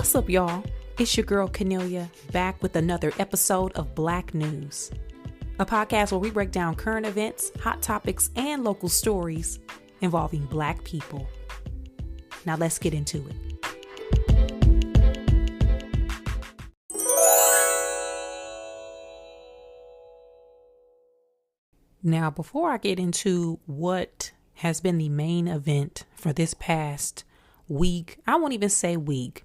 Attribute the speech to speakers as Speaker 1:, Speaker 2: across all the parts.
Speaker 1: What's up, y'all? It's your girl, Cornelia, back with another episode of Black News, a podcast where we break down current events, hot topics, and local stories involving Black people. Now let's get into it. Now, before I get into what has been the main event for this past week, I won't even say week.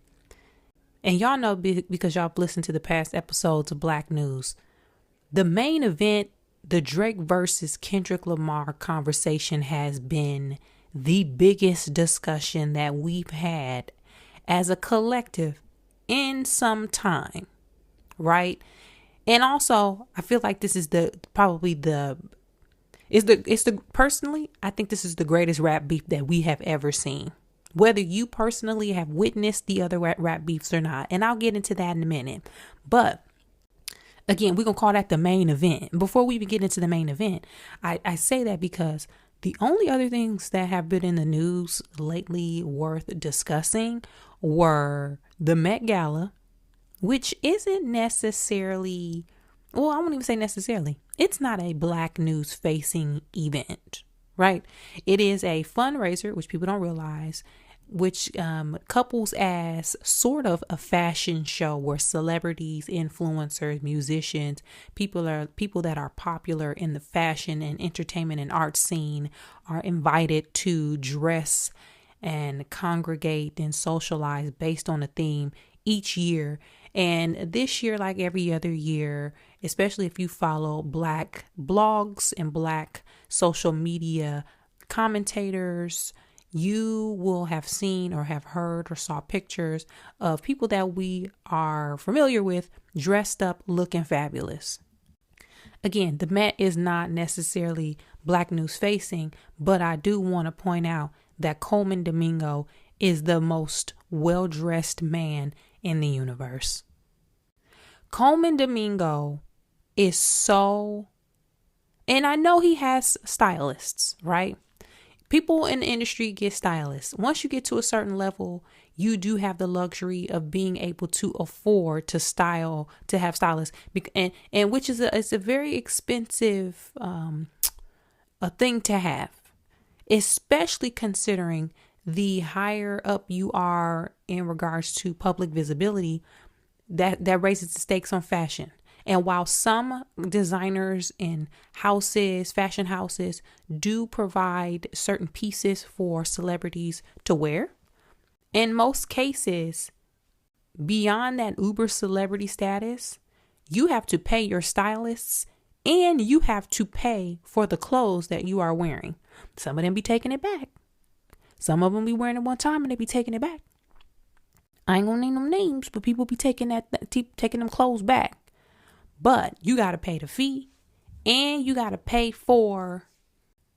Speaker 1: And y'all know because y'all listened to the past episodes of Black News, the main event, the Drake versus Kendrick Lamar conversation, has been the biggest discussion that we've had as a collective in some time, right? And also, I feel like this is personally, I think this is the greatest rap beef that we have ever seen. Whether you personally have witnessed the other rap beefs or not. And I'll get into that in a minute. But again, we're going to call that the main event. Before we even get into the main event, I say that because the only other things that have been in the news lately worth discussing were the Met Gala, which isn't necessarily, well, I won't even say necessarily. It's not a Black news facing event, right? It is a fundraiser, which people don't realize, which couples as sort of a fashion show where celebrities, influencers, musicians, people that are popular in the fashion and entertainment and art scene are invited to dress and congregate and socialize based on a theme each year. And this year, like every other year, especially if you follow Black blogs and Black social media commentators, you will have seen or have heard or saw pictures of people that we are familiar with dressed up looking fabulous. Again, the Met is not necessarily Black news facing, but I do want to point out that Colman Domingo is the most well-dressed man in the universe. Colman Domingo is so, and I know he has stylists, right? People in the industry get stylists. Once you get to a certain level, you do have the luxury of being able to afford to have stylists, and which is it's a very expensive a thing to have, especially considering the higher up you are in regards to public visibility. That raises the stakes on fashion. And while some designers and fashion houses do provide certain pieces for celebrities to wear, in most cases, beyond that uber celebrity status, you have to pay your stylists and you have to pay for the clothes that you are wearing. Some of them be taking it back. Some of them be wearing it one time and they be taking it back. I ain't gonna name them names, but people be taking them clothes back. But you got to pay the fee and you got to pay for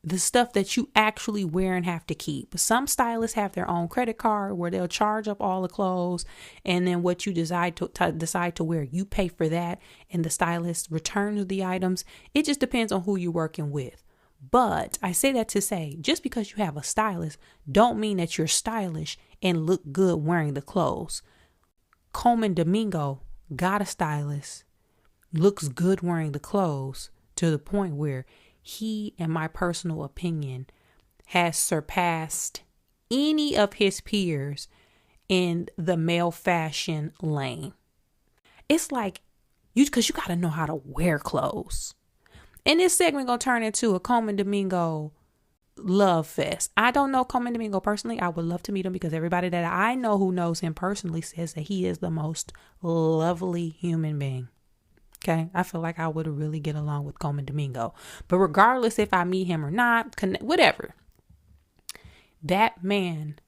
Speaker 1: the stuff that you actually wear and have to keep. Some stylists have their own credit card where they'll charge up all the clothes, and then what you decide to wear, you pay for that, and the stylist returns the items. It just depends on who you're working with. But I say that to say, just because you have a stylist don't mean that you're stylish and look good wearing the clothes. Colman Domingo got a stylist, looks good wearing the clothes, to the point where he, in my personal opinion, has surpassed any of his peers in the male fashion lane. It's like, because you got to know how to wear clothes. And this segment going to turn into a Colman Domingo love fest. I don't know Colman Domingo personally. I would love to meet him because everybody that I know who knows him personally says that he is the most lovely human being. Okay, I feel like I would really get along with Colman Domingo. But regardless if I meet him or not, whatever, that man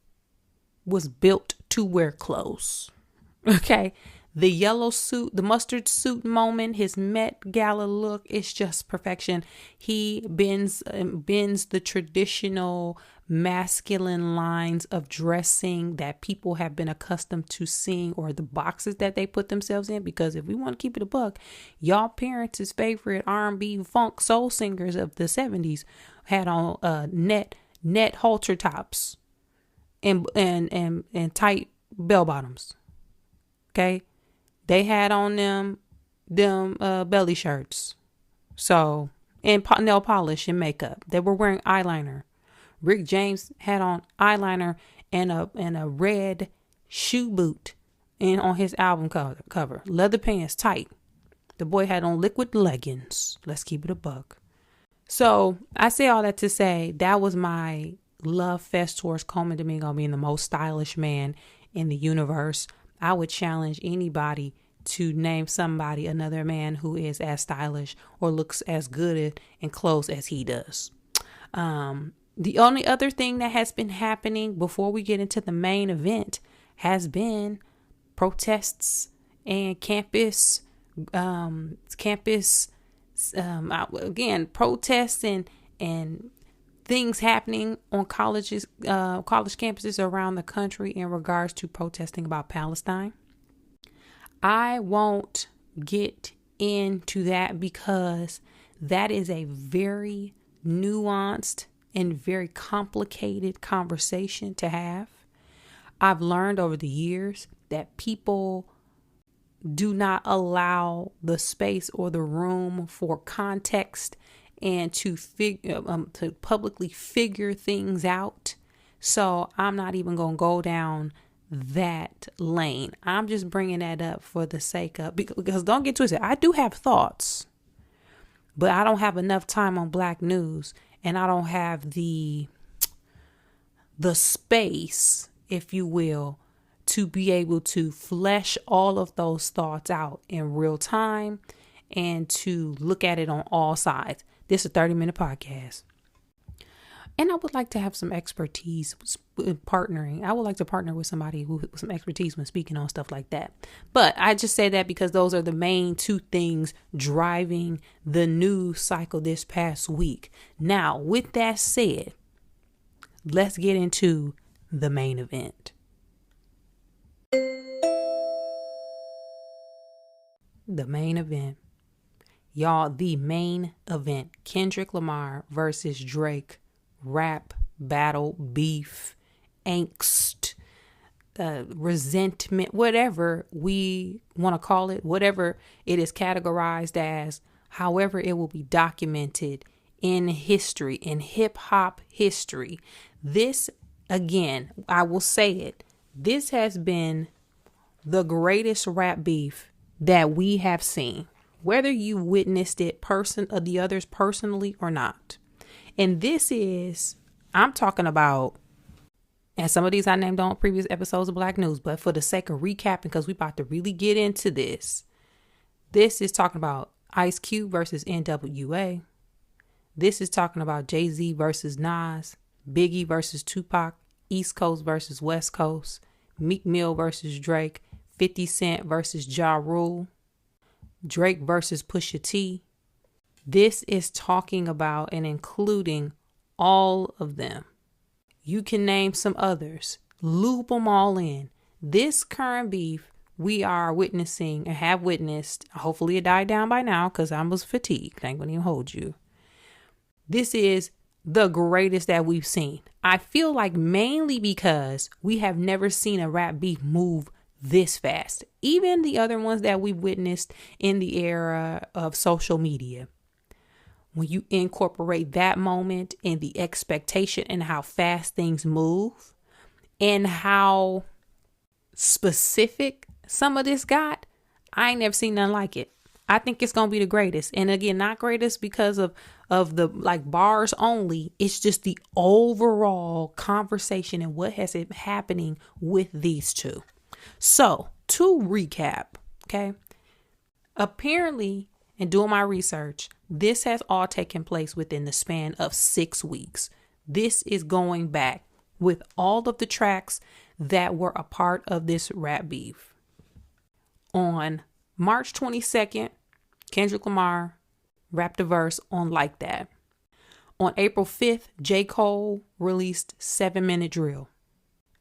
Speaker 1: was built to wear clothes. Okay, the yellow suit, the mustard suit moment, his Met Gala look, it's just perfection. He bends the traditional masculine lines of dressing that people have been accustomed to seeing, or the boxes that they put themselves in. Because if we want to keep it a buck, y'all parents' favorite R&B funk soul singers of the 70s had on net halter tops and tight bell bottoms. Okay. They had on them belly shirts. So, and nail polish and makeup. They were wearing eyeliner. Rick James had on eyeliner and a red shoe boot and on his album cover. Leather pants, tight. The boy had on liquid leggings. Let's keep it a buck. So I say all that to say that was my love fest towards Colman Domingo being the most stylish man in the universe. I would challenge anybody to name somebody, another man who is as stylish or looks as good and close as he does. The only other thing that has been happening before we get into the main event has been protests and campus protests and things happening on college campuses around the country in regards to protesting about Palestine. I won't get into that because that is a very nuanced and very complicated conversation to have. I've learned over the years that people do not allow the space or the room for context and to publicly figure things out. So I'm not even going to go down that lane. I'm just bringing that up for the sake of, because don't get twisted, I do have thoughts, but I don't have enough time on Black news, and I don't have the space, if you will, to be able to flesh all of those thoughts out in real time and to look at it on all sides. This is a 30-minute podcast. And I would like to have some expertise partnering. I would like to partner with somebody who with some expertise when speaking on stuff like that. But I just say that because those are the main two things driving the news cycle this past week. Now, with that said, let's get into the main event. The main event. Y'all, the main event. Kendrick Lamar versus Drake. Rap, battle, beef, angst, resentment, whatever we want to call it, whatever it is categorized as, however it will be documented in history, in hip hop history. This, again, I will say it, this has been the greatest rap beef that we have seen, whether you witnessed it the others personally or not. And this is, I'm talking about, and some of these I named on previous episodes of Black News, but for the sake of recapping, because we about to really get into this is talking about Ice Cube versus NWA. This is talking about Jay-Z versus Nas, Biggie versus Tupac, East Coast versus West Coast, Meek Mill versus Drake, 50 Cent versus Ja Rule, Drake versus Pusha T. This is talking about and including all of them. You can name some others. Loop them all in. This current beef we are witnessing and have witnessed. Hopefully it died down by now because I was fatigued. I ain't gonna even hold you. This is the greatest that we've seen. I feel like mainly because we have never seen a rap beef move this fast. Even the other ones that we witnessed in the era of social media. When you incorporate that moment and the expectation and how fast things move and how specific some of this got, I ain't never seen nothing like it. I think it's going to be the greatest. And again, not greatest because of the like bars only. It's just the overall conversation and what has been happening with these two. So to recap, okay, apparently in doing my research, this has all taken place within the span of 6 weeks. This is going back with all of the tracks that were a part of this rap beef. On March 22nd, Kendrick Lamar rapped a verse on Like That. On April 5th, J. Cole released 7-Minute Drill.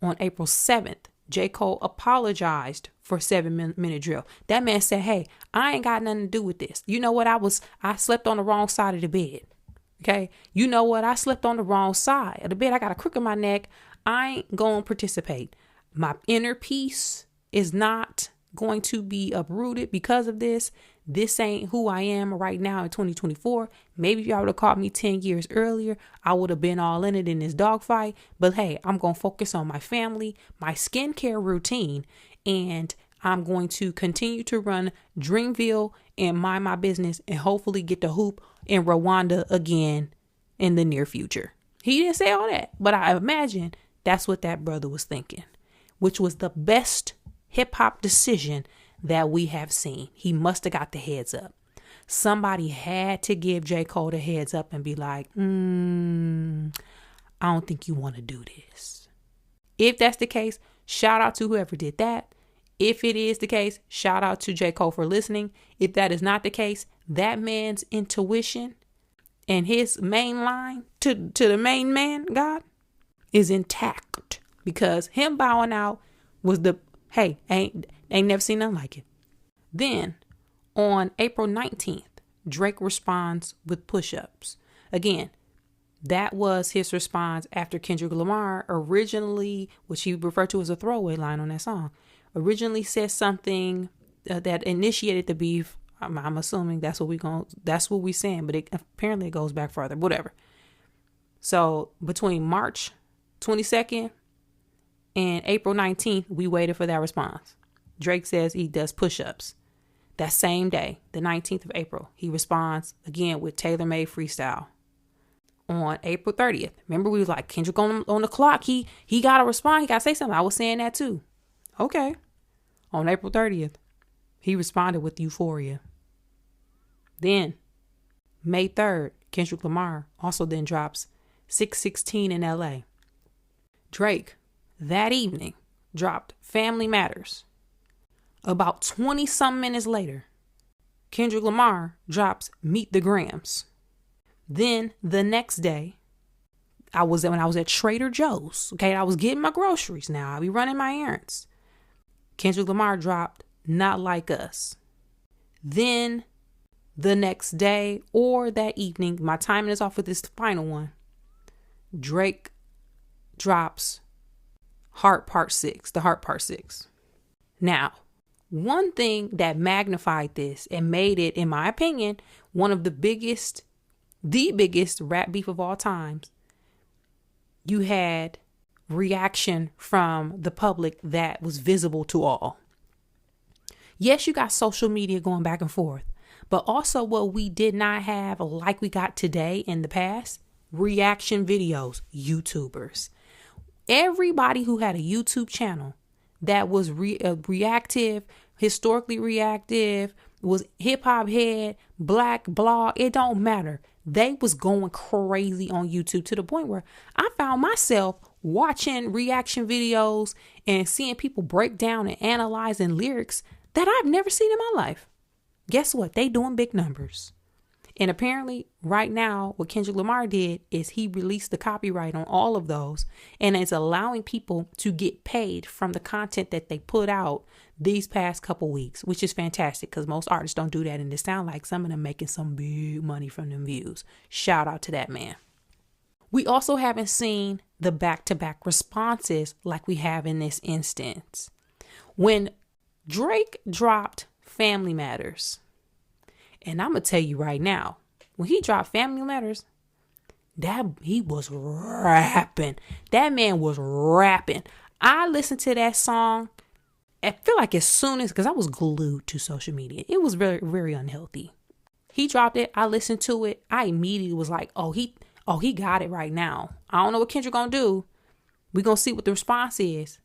Speaker 1: On April 7th, J. Cole apologized for 7-Minute Drill. That man said, hey, I ain't got nothing to do with this. You know what? I slept on the wrong side of the bed. Okay. You know what? I slept on the wrong side of the bed. I got a crook in my neck. I ain't going to participate. My inner peace is not going to be uprooted because of this. This ain't who I am right now in 2024. Maybe if y'all would have caught me 10 years earlier, I would have been all in it in this dogfight. But hey, I'm going to focus on my family, my skincare routine, and I'm going to continue to run Dreamville and mind my business and hopefully get to hoop in Rwanda again in the near future. He didn't say all that, but I imagine that's what that brother was thinking, which was the best hip hop decision that we have seen. He must have got the heads up. Somebody had to give J. Cole the heads up and be like, I don't think you want to do this. If that's the case, shout out to whoever did that. If it is the case, shout out to J. Cole for listening. If that is not the case, that man's intuition and his main line to the main man, God, is intact, because him bowing out was hey, ain't never seen nothing like it. Then on April 19th, Drake responds with push-ups. Again, that was his response after Kendrick Lamar originally, which he referred to as a throwaway line on that song, originally said something that initiated the beef. I'm assuming that's what we saying, but apparently it goes back further, whatever. So between March 22nd and April 19th, we waited for that response. Drake says he does push-ups. That same day, the 19th of April, he responds again with Tailor Made Freestyle. On April 30th, remember we was like, Kendrick on the clock, he got to respond, he got to say something. I was saying that too. Okay. On April 30th, he responded with Euphoria. Then, May 3rd, Kendrick Lamar also then drops 616 in LA. Drake, that evening, dropped Family Matters. About 20-some minutes later, Kendrick Lamar drops Meet the Grams. Then, the next day, when I was at Trader Joe's, okay, I was getting my groceries now. I be running my errands. Kendrick Lamar dropped Not Like Us. Then the next day or that evening, my timing is off with this final one, Drake drops The Heart Part 6. Now, one thing that magnified this and made it, in my opinion, one of the biggest rap beef of all times, you had reaction from the public that was visible to all. Yes, you got social media going back and forth, but also what we did not have like we got today in the past, reaction videos, YouTubers. Everybody who had a YouTube channel that was reactive, historically reactive, was hip hop head, black blog, it don't matter. They was going crazy on YouTube to the point where I found myself watching reaction videos and seeing people break down and analyzing lyrics that I've never seen in my life. Guess what? They doing big numbers. And apparently right now what Kendrick Lamar did is he released the copyright on all of those and is allowing people to get paid from the content that they put out these past couple weeks, which is fantastic because most artists don't do that. And it sounds like some of them making some big money from them views. Shout out to that man. We also haven't seen the back-to-back responses like we have in this instance. When Drake dropped Family Matters, and I'm going to tell you right now, when he dropped Family Matters, he was rapping. That man was rapping. I listened to that song, I feel like as soon as, because I was glued to social media. It was very, very unhealthy. He dropped it. I listened to it. I immediately was like, oh, he got it right now. I don't know what Kendrick gonna do. We gonna see what the response is.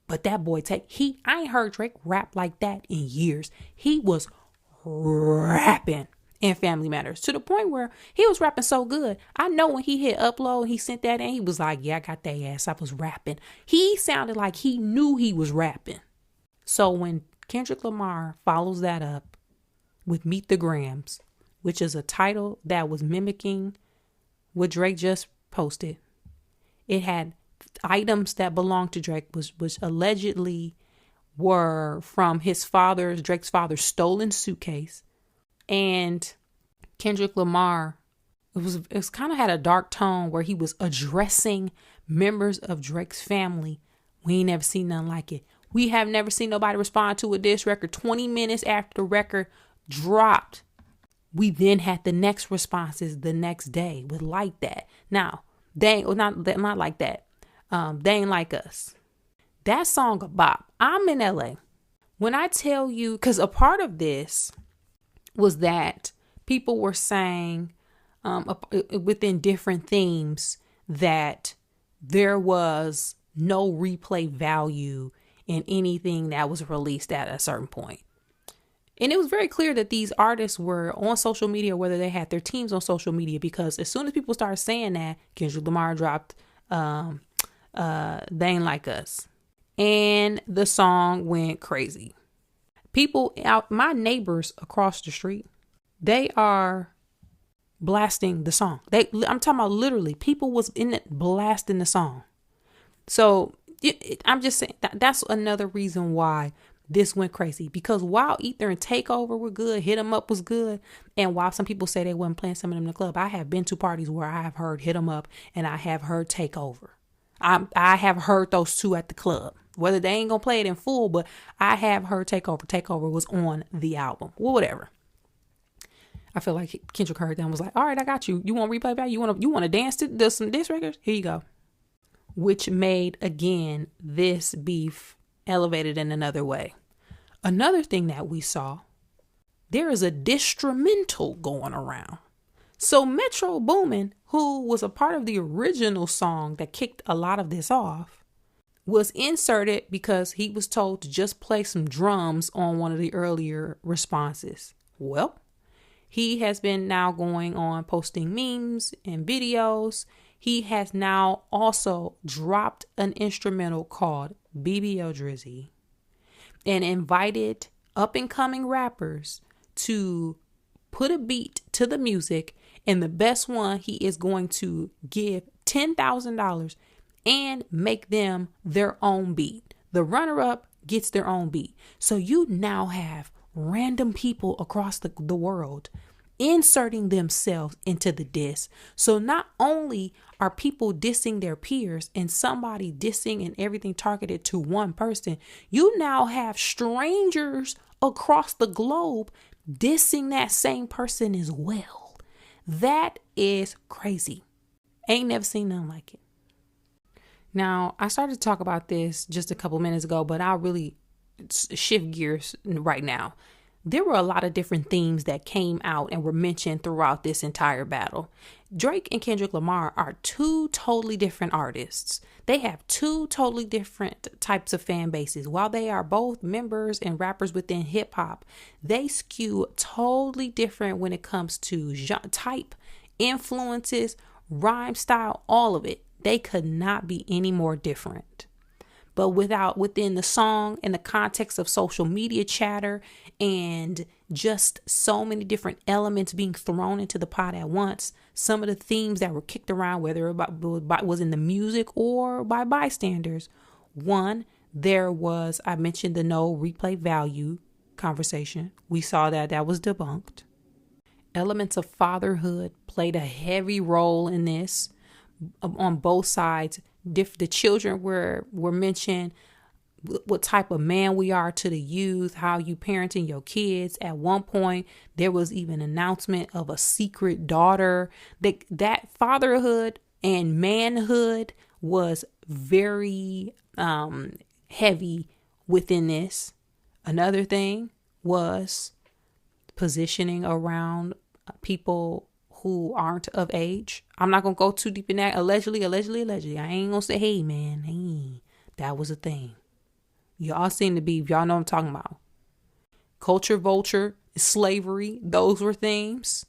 Speaker 1: But that boy I ain't heard Drake rap like that in years. He was rapping in Family Matters to the point where he was rapping so good. I know when he hit upload, he sent that in, he was like, yeah, I got that ass. I was rapping. He sounded like he knew he was rapping. So when Kendrick Lamar follows that up with Meet the Grams, which is a title that was mimicking what Drake just posted, it had items that belonged to Drake, which allegedly were from Drake's father's stolen suitcase. And Kendrick Lamar, it was kind of had a dark tone where he was addressing members of Drake's family. We ain't never seen nothing like it. We have never seen nobody respond to a diss record 20 minutes after the record dropped. We then had the next responses the next day with Like That. Now, not Like That. They Ain't Like Us. That song a bop. I'm in LA. When I tell you, because a part of this was that people were saying within different themes that there was no replay value in anything that was released at a certain point. And it was very clear that these artists were on social media, whether they had their teams on social media, because as soon as people started saying that, Kendrick Lamar dropped They Ain't Like Us. And the song went crazy. People out, my neighbors across the street, they are blasting the song. I'm talking about literally, people was in it blasting the song. So I'm just saying that's another reason why this went crazy, because while Ether and Takeover were good, Hit 'Em Up was good, and while some people say they wasn't playing some of them in the club, I have been to parties where I have heard Hit 'Em Up and I have heard Takeover. I have heard those two at the club. Whether they ain't gonna play it in full, but I have heard Takeover. Takeover was on the album. Well, whatever. I feel like Kendrick heard that and was like, all right, I got you. You want replay back? You want to dance to some diss records? Here you go. Which made, again, this beef elevated in another way. Another thing that we saw, there is a distrumental going around. So Metro Boomin, who was a part of the original song that kicked a lot of this off, was inserted because he was told to just play some drums on one of the earlier responses. Well, he has been now going on posting memes and videos. He has now also dropped an instrumental called BBL Drizzy and invited up and coming rappers to put a beat to the music. And the best one, he is going to give $10,000 and make them their own beat. The runner-up gets their own beat. So you now have random people across the world inserting themselves into the diss. So not only are people dissing their peers and somebody dissing and everything targeted to one person, you now have strangers across the globe dissing that same person as well. That is crazy. Ain't never seen nothing like it. Now, I started to talk about this just a couple minutes ago, but I'll really shift gears right now. There were a lot of different themes that came out and were mentioned throughout this entire battle. Drake and Kendrick Lamar are two totally different artists. They have two totally different types of fan bases. While they are both members and rappers within hip hop, they skew totally different when it comes to type, influences, rhyme style, all of it. They could not be any more different. But within the song and the context of social media chatter and just so many different elements being thrown into the pot at once, some of the themes that were kicked around, whether it was in the music or by bystanders. One, there was, I mentioned the no replay value conversation. We saw that was debunked. Elements of fatherhood played a heavy role in this on both sides. The children were mentioned, what type of man we are to the youth, how you parenting your kids. At one point, there was even an announcement of a secret daughter. That fatherhood and manhood was very heavy within this. Another thing was positioning around people who aren't of age. I'm not going to go too deep in that. Allegedly. I ain't going to say, hey, man, hey, that was a thing. Y'all seem to be, y'all know what I'm talking about. Culture vulture, slavery, those were themes.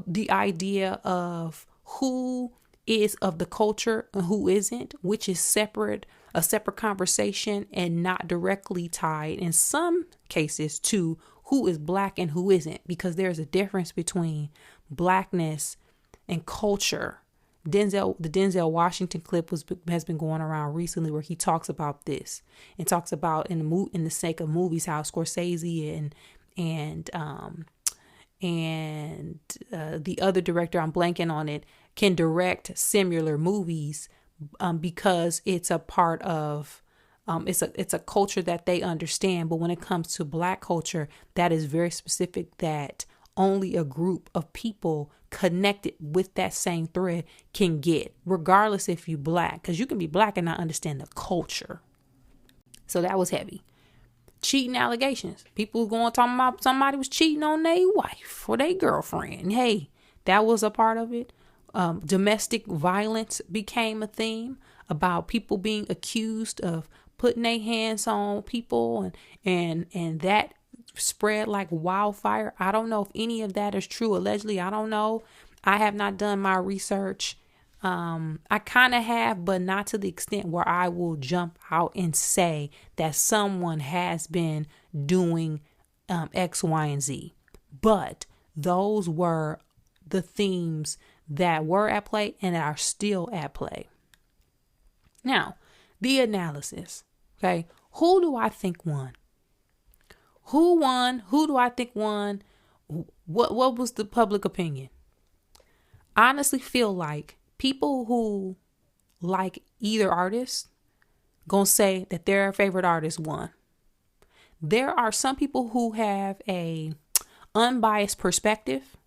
Speaker 1: The idea of who is of the culture and who isn't, which is a separate conversation and not directly tied in some cases to who is black and who isn't, because there's a difference between blackness and culture. The Denzel Washington clip has been going around recently where he talks about this and talks about in the sake of movies how Scorsese and the other director, I'm blanking on it, can direct similar movies because it's a part of It's a culture that they understand. But when it comes to Black culture, that is very specific, that only a group of people connected with that same thread can get, regardless if you Black, because you can be Black and not understand the culture. So that was heavy. Cheating allegations. People going talking about somebody was cheating on their wife or their girlfriend. Hey, that was a part of it. Domestic violence became a theme about people being accused of putting their hands on people, and that spread like wildfire. I don't know if any of that is true. Allegedly, I don't know. I have not done my research. I kind of have, but not to the extent where I will jump out and say that someone has been doing X, Y, and Z. But those were the themes that were at play and are still at play. Now, the analysis. Okay, who do I think won? Who won? Who do I think won? What was the public opinion? I honestly feel like people who like either artist gonna say that their favorite artist won. There are some people who have a unbiased perspective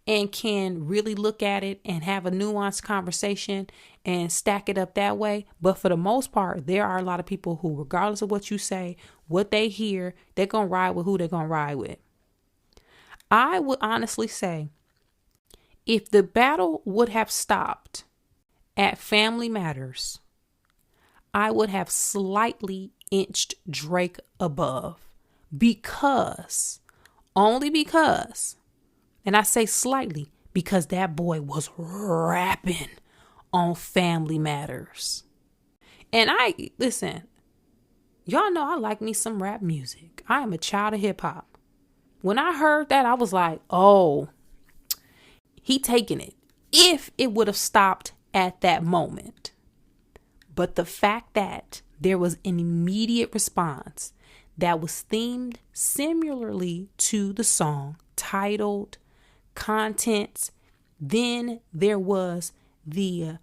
Speaker 1: and can really look at it and have a nuanced conversation and stack it up that way. But for the most part, there are a lot of people who, regardless of what you say, what they hear, they're going to ride with who they're going to ride with. I would honestly say, if the battle would have stopped at Family Matters, I would have slightly inched Drake above, only because, and I say slightly, because that boy was rapping on Family Matters. And listen, y'all know I like me some rap music. I am a child of hip hop. When I heard that, I was like, oh, he taking it. If it would have stopped at that moment. But the fact that there was an immediate response that was themed similarly to the song, titled, contents. Then there was the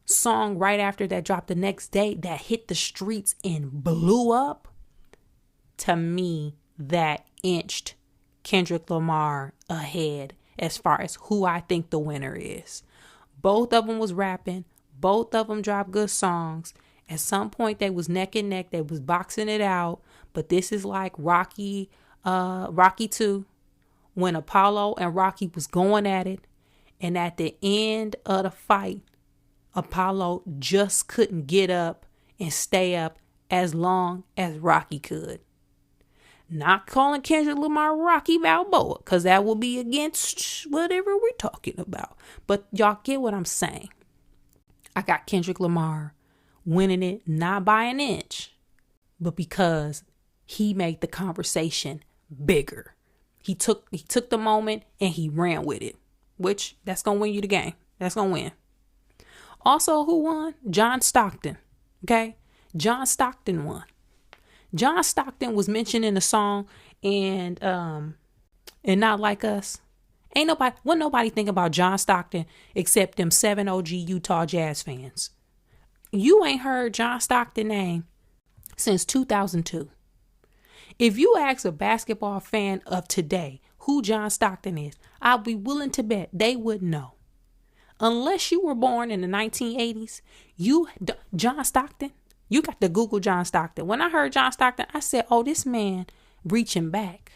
Speaker 1: song right after that dropped the next day that hit the streets and blew up. To me, that inched Kendrick Lamar ahead as far as who I think the winner is. Both of them was rapping. Both of them dropped good songs. At some point, they was neck and neck. They was boxing it out. But this is like Rocky 2, when Apollo and Rocky was going at it. And at the end of the fight, Apollo just couldn't get up and stay up as long as Rocky could. Not calling Kendrick Lamar Rocky Balboa, because that will be against whatever we're talking about. But y'all get what I'm saying. I got Kendrick Lamar winning it, not by an inch, but because he made the conversation bigger. He took the moment and he ran with it, which that's going to win you the game. That's going to win. Also, who won? John Stockton. Okay? John Stockton won. John Stockton was mentioned in the song and Not Like Us. Wasn't nobody think about John Stockton except them 7 OG Utah Jazz fans. You ain't heard John Stockton name since 2002. If you ask a basketball fan of today who John Stockton is, I'll be willing to bet they wouldn't know. Unless you were born in the 1980s, John Stockton, you got to Google John Stockton. When I heard John Stockton, I said, oh, this man reaching back.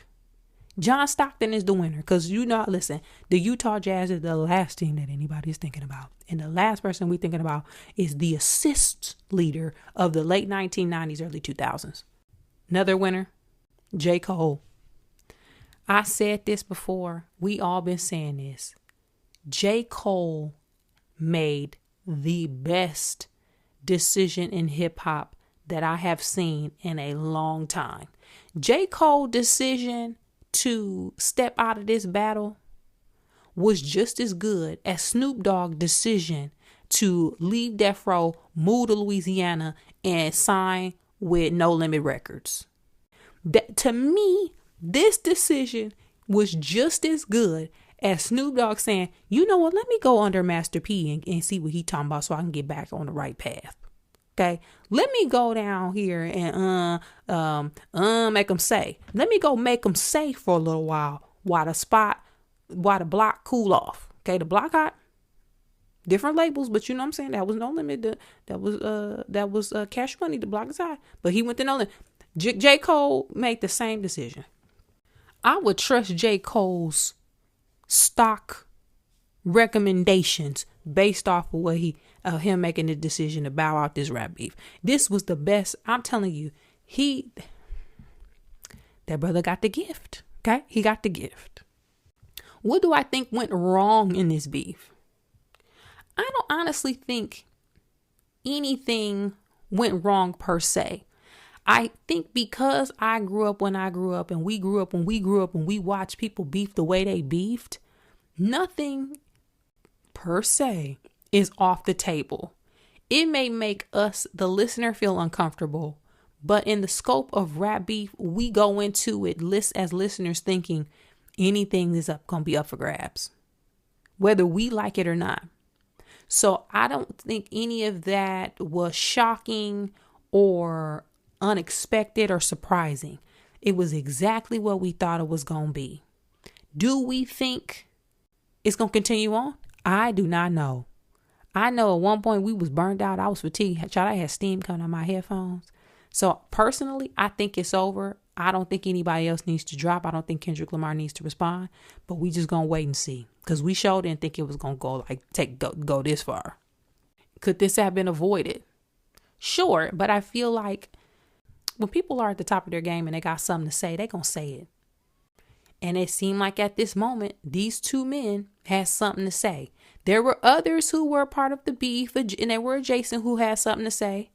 Speaker 1: John Stockton is the winner because listen, the Utah Jazz is the last team that anybody is thinking about. And the last person we're thinking about is the assist leader of the late 1990s, early 2000s. Another winner, J. Cole. I said this before. We all been saying this. J. Cole made the best decision in hip hop that I have seen in a long time. J. Cole's decision to step out of this battle was just as good as Snoop Dogg's decision to leave Death Row, move to Louisiana, and sign with No Limit Records. To me, this decision was just as good as Snoop Dogg saying, you know what, let me go under Master P and see what he talking about so I can get back on the right path. Okay, let me go down here and make them say. Let me go make them say for a little while while the block cool off. Okay, the block hot, different labels, but you know what I'm saying. That was No Limit. That was Cash Money. The block is hot, but he went to No Limit. J. Cole made the same decision. I would trust J. Cole's stock recommendations based off of what him making the decision to bow out this rap beef. This was the best. I'm telling you, that brother got the gift. Okay, he got the gift. What do I think went wrong in this beef? I don't honestly think anything went wrong per se. I think because I grew up when I grew up, and we grew up when we grew up, and we watched people beef the way they beefed, nothing per se is off the table. It may make us, the listener, feel uncomfortable, but in the scope of rap beef, we go into it as listeners thinking anything is going to be up for grabs, whether we like it or not. So I don't think any of that was shocking or unexpected or surprising. It was exactly what we thought it was going to be. Do we think it's going to continue on? I do not know. I know at one point we was burned out. I was fatigued. I had steam coming out of my headphones. So personally, I think it's over. I don't think anybody else needs to drop. I don't think Kendrick Lamar needs to respond, but we just gonna wait and see, because we sure didn't think it was gonna go this far. Could this have been avoided? Sure, but I feel like when people are at the top of their game and they got something to say, they gonna say it. And it seemed like at this moment, these two men had something to say. There were others who were part of the beef, and they were adjacent, who had something to say.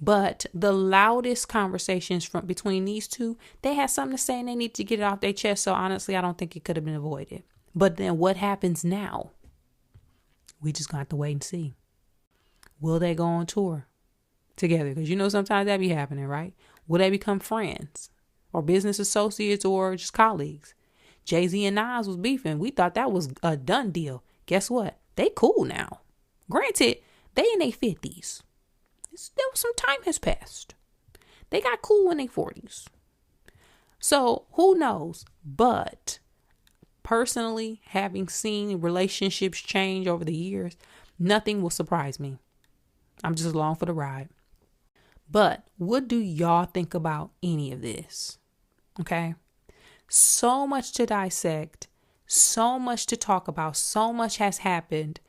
Speaker 1: But the loudest conversations between these two, they had something to say and they need to get it off their chest. So honestly, I don't think it could have been avoided. But then what happens now? We just got to wait and see. Will they go on tour together? Because you know sometimes that be happening, right? Will they become friends or business associates or just colleagues? Jay-Z and Nas was beefing. We thought that was a done deal. Guess what? They cool now. Granted, they in their 50s. Some time has passed. They got cool in their 40s. So who knows? But personally, having seen relationships change over the years, nothing will surprise me. I'm just along for the ride. But what do y'all think about any of this? Okay. So much to dissect, so much to talk about, so much has happened.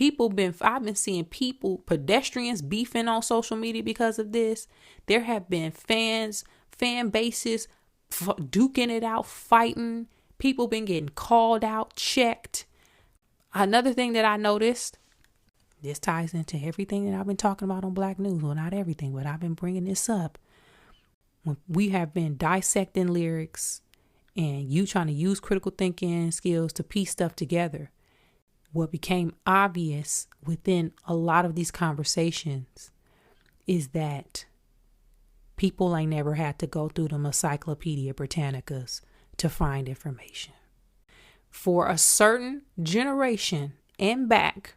Speaker 1: I've been seeing pedestrians beefing on social media because of this. There have been fan bases duking it out, fighting. People been getting called out, checked. Another thing that I noticed, this ties into everything that I've been talking about on Black News. Well, not everything, but I've been bringing this up. When we have been dissecting lyrics and you trying to use critical thinking skills to piece stuff together, what became obvious within a lot of these conversations is that people ain't never had to go through the Encyclopedia Britannicas to find information. For a certain generation and back,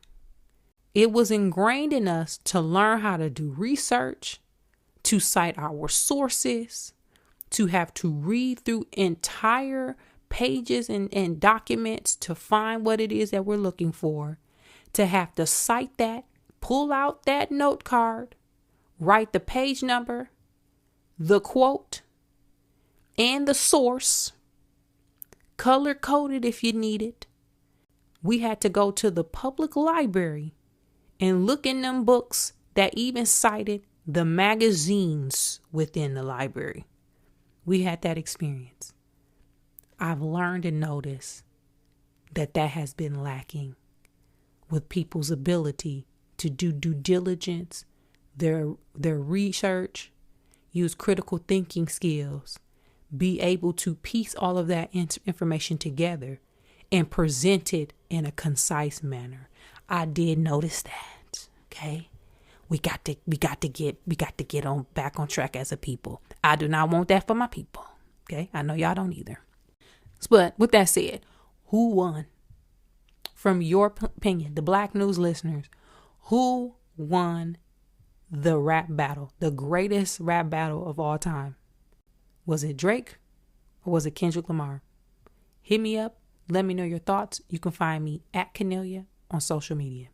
Speaker 1: it was ingrained in us to learn how to do research, to cite our sources, to have to read through entire pages and documents to find what it is that we're looking for, to have to cite that, pull out that note card, write the page number, the quote, and the source, color coded if you need it. We had to go to the public library and look in them books that even cited the magazines within the library. We had that experience. I've learned and noticed that has been lacking with people's ability to do due diligence, their research, use critical thinking skills, be able to piece all of that information together and present it in a concise manner. I did notice that. Okay. We got to get back on track as a people. I do not want that for my people. Okay. I know y'all don't either. But with that said, who won? From your opinion, the Black News listeners, who won the rap battle, the greatest rap battle of all time? Was it Drake or was it Kendrick Lamar? Hit me up. Let me know your thoughts. You can find me at Kennelia on social media.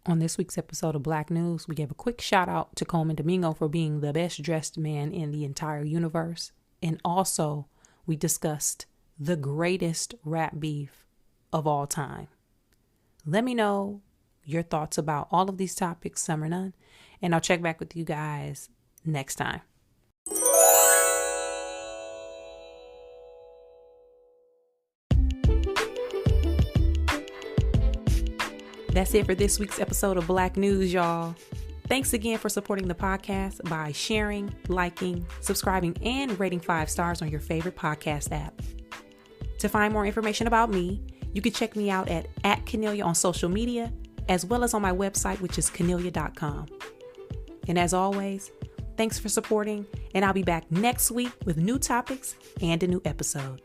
Speaker 1: On this week's episode of Black News, we gave a quick shout out to Coleman Domingo for being the best dressed man in the entire universe. And also, we discussed the greatest rap beef of all time. Let me know your thoughts about all of these topics, some or none, and I'll check back with you guys next time. That's it for this week's episode of Black News, y'all. Thanks again for supporting the podcast by sharing, liking, subscribing, and rating 5 stars on your favorite podcast app. To find more information about me, you can check me out at Kennelia on social media, as well as on my website, which is kennelia.com. And as always, thanks for supporting, and I'll be back next week with new topics and a new episode.